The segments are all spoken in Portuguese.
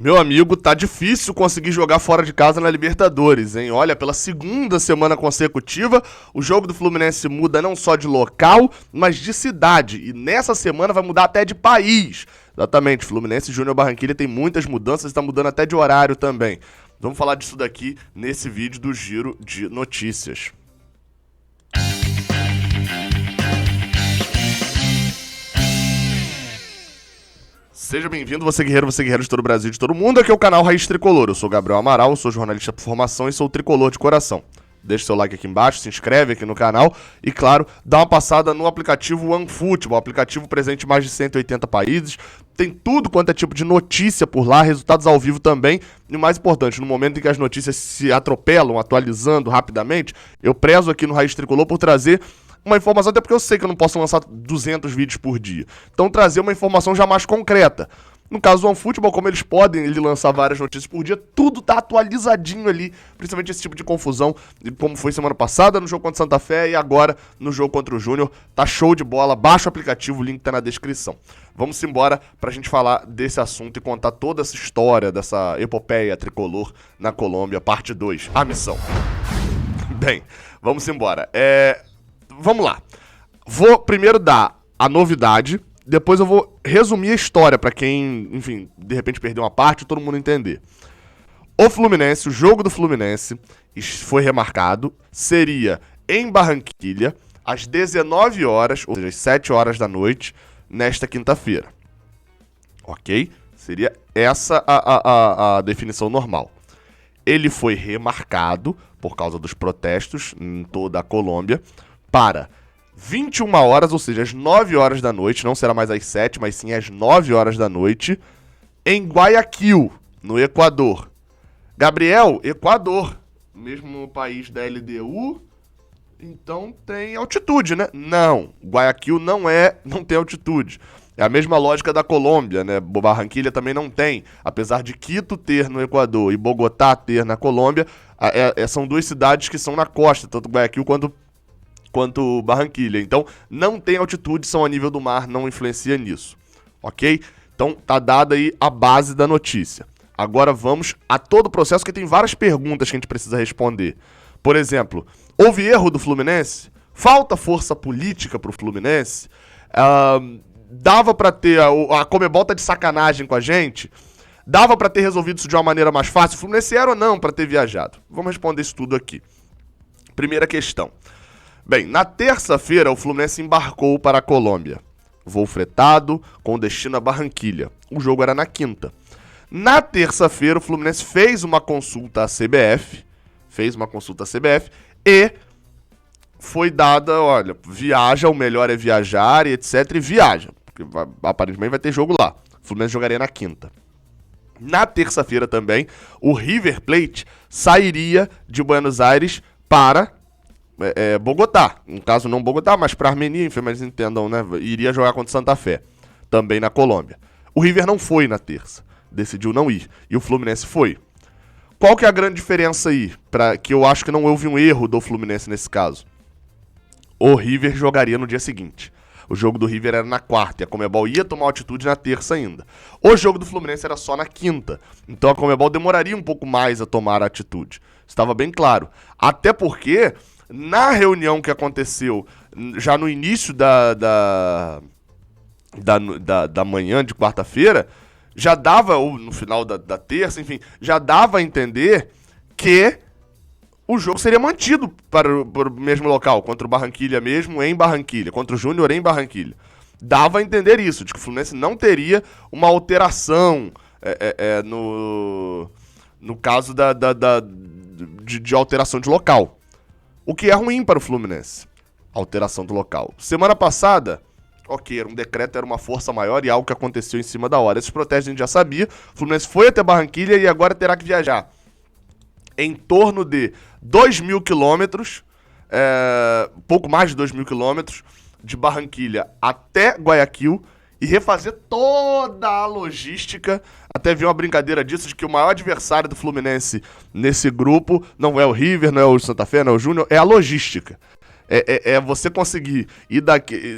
Meu amigo, tá difícil conseguir jogar fora de casa na Libertadores, hein? Olha, pela segunda semana consecutiva, o jogo do Fluminense muda não só de local, mas de cidade. E nessa semana vai mudar até de país. Exatamente, Fluminense e Júnior Barranquilla tem muitas mudanças, está mudando até de horário também. Vamos falar disso daqui nesse vídeo do Giro de Notícias. Seja bem-vindo, você guerreiro de todo o Brasil e de todo mundo. Aqui é o canal Raiz Tricolor. Eu sou Gabriel Amaral, sou jornalista por formação e sou tricolor de coração. Deixe seu like aqui embaixo, se inscreve aqui no canal e, claro, dá uma passada no aplicativo OneFootball, aplicativo presente em mais de 180 países. Tem tudo quanto é tipo de notícia por lá, resultados ao vivo também. E o mais importante, no momento em que as notícias se atropelam, atualizando rapidamente, eu prezo aqui no Raiz Tricolor por trazer uma informação, até porque eu sei que eu não posso lançar 200 vídeos por dia. Então trazer uma informação já mais concreta. No caso do OneFootball, como eles podem lançar várias notícias por dia, tudo tá atualizadinho ali, principalmente esse tipo de confusão, como foi semana passada no jogo contra o Santa Fé e agora no jogo contra o Júnior. Tá show de bola, baixa o aplicativo, o link tá na descrição. Vamos embora pra gente falar desse assunto e contar toda essa história, dessa epopeia tricolor na Colômbia, parte 2, a missão. Bem, vamos embora. Vamos lá. Vou primeiro dar a novidade, depois eu vou resumir a história pra quem, enfim, de repente perdeu uma parte e todo mundo entender. O Fluminense, o jogo do Fluminense foi remarcado, seria em Barranquilha, às 19 horas, ou seja, às 7 horas da noite, nesta quinta-feira. Ok? Seria essa a definição normal. Ele foi remarcado, por causa dos protestos em toda a Colômbia, para 21 horas, ou seja, às 9 horas da noite, não será mais às 7, mas sim às 9 horas da noite, em Guayaquil, no Equador. Gabriel, Equador, mesmo país da LDU, então tem altitude, né? Não, Guayaquil não tem altitude. É a mesma lógica da Colômbia, né? Barranquilla também não tem, apesar de Quito ter no Equador e Bogotá ter na Colômbia, são duas cidades que são na costa, tanto Guayaquil quanto Barranquilla. Então, não tem altitude, são a nível do mar, não influencia nisso, ok? Então, tá dada aí a base da notícia. Agora vamos a todo o processo, que tem várias perguntas que a gente precisa responder. Por exemplo, houve erro do Fluminense? Falta força política pro Fluminense? Dava pra ter... A Conmebol tá de sacanagem com a gente? Dava pra ter resolvido isso de uma maneira mais fácil? O Fluminense era ou não pra ter viajado? Vamos responder isso tudo aqui. Primeira questão. Bem, na terça-feira o Fluminense embarcou para a Colômbia. Voo fretado, com destino a Barranquilla. O jogo era na quinta. Na terça-feira o Fluminense fez uma consulta à CBF. E foi dada, olha, viaja, o melhor é viajar e etc. E viaja, porque aparentemente vai ter jogo lá. O Fluminense jogaria na quinta. Na terça-feira também, o River Plate sairia de Buenos Aires para Bogotá. No caso, não Bogotá, mas para Armenia, enfim, mas entendam, né? Iria jogar contra Santa Fé, também na Colômbia. O River não foi na terça, decidiu não ir. E o Fluminense foi. Qual que é a grande diferença aí? Que eu acho que não houve um erro do Fluminense nesse caso. O River jogaria no dia seguinte. O jogo do River era na quarta e a Conmebol ia tomar altitude na terça ainda. O jogo do Fluminense era só na quinta. Então a Conmebol demoraria um pouco mais a tomar a atitude. Estava bem claro. Até porque, na reunião que aconteceu já no início da manhã de quarta-feira, já dava, ou no final da terça, enfim, já dava a entender que o jogo seria mantido para o mesmo local, contra o Barranquilla mesmo, em Barranquilla, contra o Júnior em Barranquilla. Dava a entender isso, de que o Fluminense não teria uma alteração no caso de alteração de local. O que é ruim para o Fluminense, alteração do local. Semana passada, ok, era um decreto, era uma força maior e algo que aconteceu em cima da hora. Esses protestos a gente já sabia, o Fluminense foi até Barranquilla e agora terá que viajar em torno de 2.000 quilômetros, pouco mais de 2.000 quilômetros, de Barranquilla até Guayaquil e refazer toda a logística. Até vi uma brincadeira disso, de que o maior adversário do Fluminense nesse grupo não é o River, não é o Santa Fé, não é o Júnior, é a logística. É você conseguir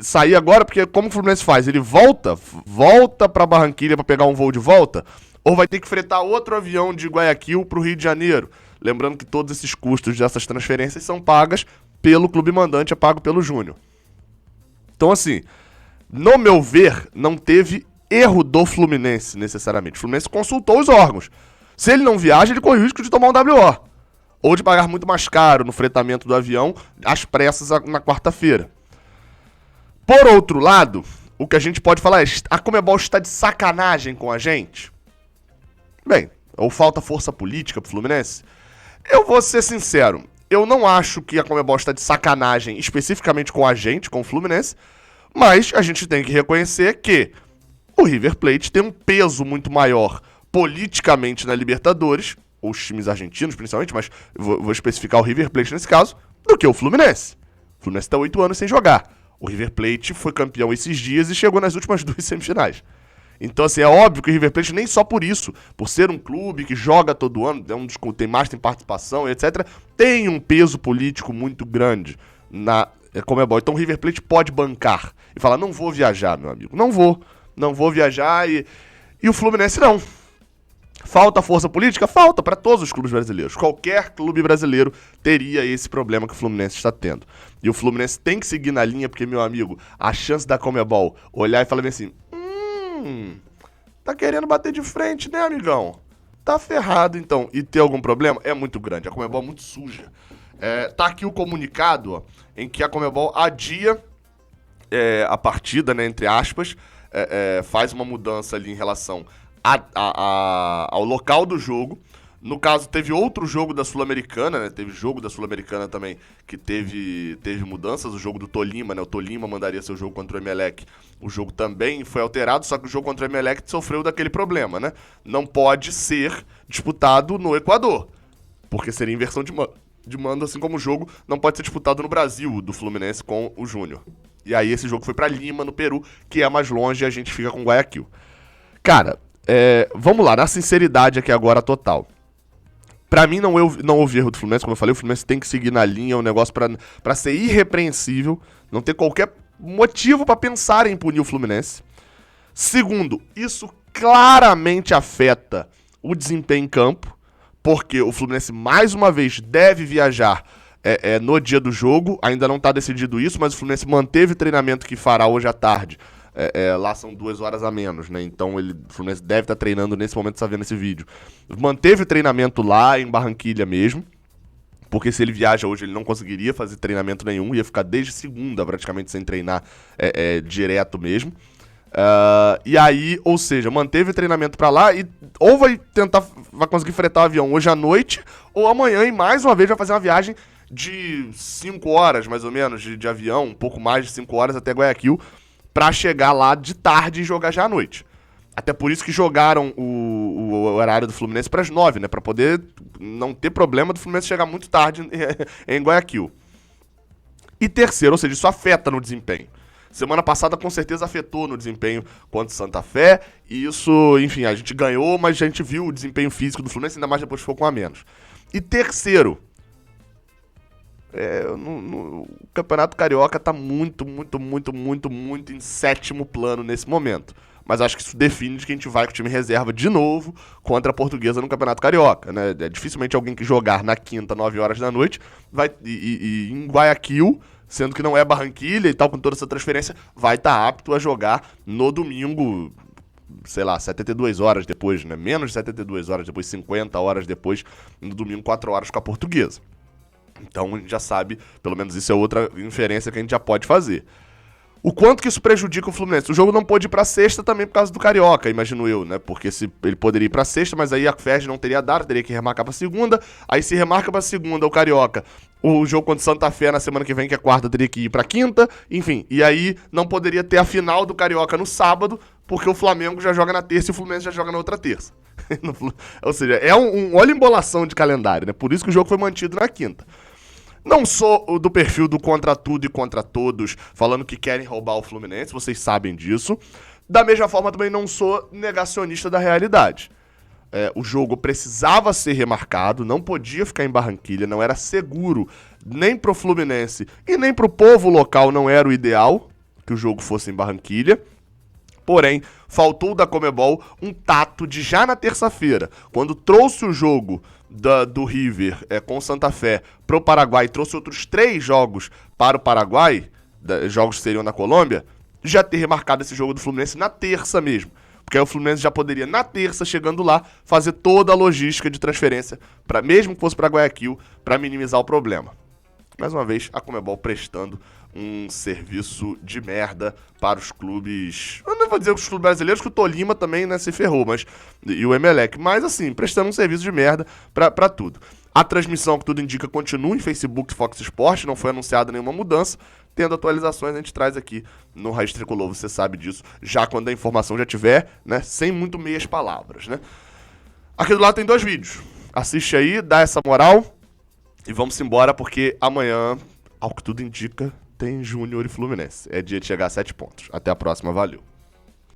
sair agora, porque como o Fluminense faz? Ele volta pra Barranquilla pra pegar um voo de volta, ou vai ter que fretar outro avião de Guayaquil para o Rio de Janeiro. Lembrando que todos esses custos dessas transferências são pagas pelo clube mandante, é pago pelo Júnior. Então, assim, no meu ver, não teve erro do Fluminense, necessariamente. O Fluminense consultou os órgãos. Se ele não viaja, ele corre o risco de tomar um WO. Ou de pagar muito mais caro no fretamento do avião, às pressas, na quarta-feira. Por outro lado, o que a gente pode falar é: a Conmebol está de sacanagem com a gente? Bem, ou falta força política pro Fluminense? Eu vou ser sincero, eu não acho que a Conmebol está de sacanagem especificamente com a gente, com o Fluminense, mas a gente tem que reconhecer que o River Plate tem um peso muito maior politicamente na Libertadores, ou os times argentinos principalmente, mas vou especificar o River Plate nesse caso, do que o Fluminense. O Fluminense está 8 anos sem jogar. O River Plate foi campeão esses dias e chegou nas últimas 2 semifinais. Então, assim, é óbvio que o River Plate, nem só por isso, por ser um clube que joga todo ano, tem mais, tem participação, etc., tem um peso político muito grande na Conmebol. Então o River Plate pode bancar e falar: não vou viajar, meu amigo, não vou viajar, e o Fluminense não. Falta força política? Falta para todos os clubes brasileiros. Qualquer clube brasileiro teria esse problema que o Fluminense está tendo. E o Fluminense tem que seguir na linha, porque, meu amigo, a chance da Conmebol olhar e falar assim: tá querendo bater de frente, né, amigão? Tá ferrado, então. E ter algum problema é muito grande. A Conmebol é muito suja. Tá aqui o comunicado, ó, em que a Conmebol adia a partida, né, entre aspas, faz uma mudança ali em relação ao local do jogo. No caso, teve outro jogo da Sul-Americana, né? Teve jogo da Sul-Americana também que teve mudanças. O jogo do Tolima, né? O Tolima mandaria seu jogo contra o Emelec. O jogo também foi alterado, só que o jogo contra o Emelec sofreu daquele problema, né? Não pode ser disputado no Equador, porque seria inversão de mando, assim como o jogo não pode ser disputado no Brasil, do Fluminense com o Júnior. E aí esse jogo foi pra Lima, no Peru, que é mais longe, e a gente fica com Guayaquil. Cara, vamos lá, na sinceridade aqui agora total. Pra mim não houve erro do Fluminense, como eu falei, o Fluminense tem que seguir na linha, é um negócio pra ser irrepreensível, não ter qualquer motivo pra pensar em punir o Fluminense. Segundo, isso claramente afeta o desempenho em campo, porque o Fluminense mais uma vez deve viajar no dia do jogo, ainda não tá decidido isso, mas o Fluminense manteve o treinamento que fará hoje à tarde. Lá são 2 horas a menos, né? Então o Fluminense deve estar treinando nesse momento, está vendo esse vídeo. Manteve o treinamento lá em Barranquilha mesmo, porque se ele viaja hoje ele não conseguiria fazer treinamento nenhum, ia ficar desde segunda praticamente sem treinar direto mesmo. E aí, ou seja, manteve o treinamento pra lá e ou vai conseguir fretar o avião hoje à noite, ou amanhã e mais uma vez vai fazer uma viagem de 5 horas mais ou menos de avião, um pouco mais de 5 horas até Guayaquil, pra chegar lá de tarde e jogar já à noite. Até por isso que jogaram o horário do Fluminense pras 9, né? Pra poder não ter problema do Fluminense chegar muito tarde em Guayaquil. E terceiro, ou seja, isso afeta no desempenho. Semana passada com certeza afetou no desempenho contra o Santa Fé. E isso, enfim, a gente ganhou, mas a gente viu o desempenho físico do Fluminense, ainda mais depois que ficou com a menos. E terceiro, o Campeonato Carioca tá muito em 7º plano nesse momento. Mas acho que isso define de que a gente vai com o time reserva de novo contra a Portuguesa no Campeonato Carioca, né? Dificilmente alguém que jogar na quinta, 9 horas da noite, vai em Guayaquil, sendo que não é Barranquilha e tal, com toda essa transferência, vai estar apto a jogar no domingo, sei lá, 72 horas depois, né? Menos de 72 horas depois, 50 horas depois, no domingo, 4 horas com a Portuguesa. Então a gente já sabe, pelo menos isso é outra inferência que a gente já pode fazer. O quanto que isso prejudica o Fluminense? O jogo não pôde ir pra sexta também por causa do Carioca, imagino eu, né? Porque ele poderia ir pra sexta, mas aí a FERJ não teria dado, teria que remarcar pra segunda. Aí se remarca pra segunda o Carioca, o jogo contra o Santa Fé na semana que vem, que é quarta, teria que ir pra quinta. Enfim, e aí não poderia ter a final do Carioca no sábado, porque o Flamengo já joga na terça e o Fluminense já joga na outra terça. Ou seja, olha a embolação de calendário, né? Por isso que o jogo foi mantido na quinta. Não sou do perfil do contra tudo e contra todos, falando que querem roubar o Fluminense, vocês sabem disso. Da mesma forma, também não sou negacionista da realidade. O jogo precisava ser remarcado, não podia ficar em Barranquilha, não era seguro nem pro Fluminense e nem pro povo local, não era o ideal que o jogo fosse em Barranquilha. Porém, faltou da Conmebol um tato de já na terça-feira, quando trouxe o jogo do River com o Santa Fé pro Paraguai, trouxe outros 3 jogos para o Paraguai, jogos que seriam na Colômbia, já ter remarcado esse jogo do Fluminense na terça mesmo. Porque aí o Fluminense já poderia, na terça, chegando lá, fazer toda a logística de transferência, mesmo que fosse para Guayaquil, para minimizar o problema. Mais uma vez, a Conmebol prestando um serviço de merda para os clubes... Eu não vou dizer os clubes brasileiros, que o Tolima também, né, se ferrou, e o Emelec. Mas, assim, prestando um serviço de merda para tudo. A transmissão, que tudo indica, continua em Facebook e Fox Sports, não foi anunciada nenhuma mudança. Tendo atualizações, a gente traz aqui no Raiz Tricolor, você sabe disso, já quando a informação já tiver, né, sem muito meias palavras, né. Aqui do lado tem 2 vídeos. Assiste aí, dá essa moral e vamos embora, porque amanhã, ao que tudo indica, tem Júnior e Fluminense. É dia de chegar a 7 pontos. Até a próxima, valeu.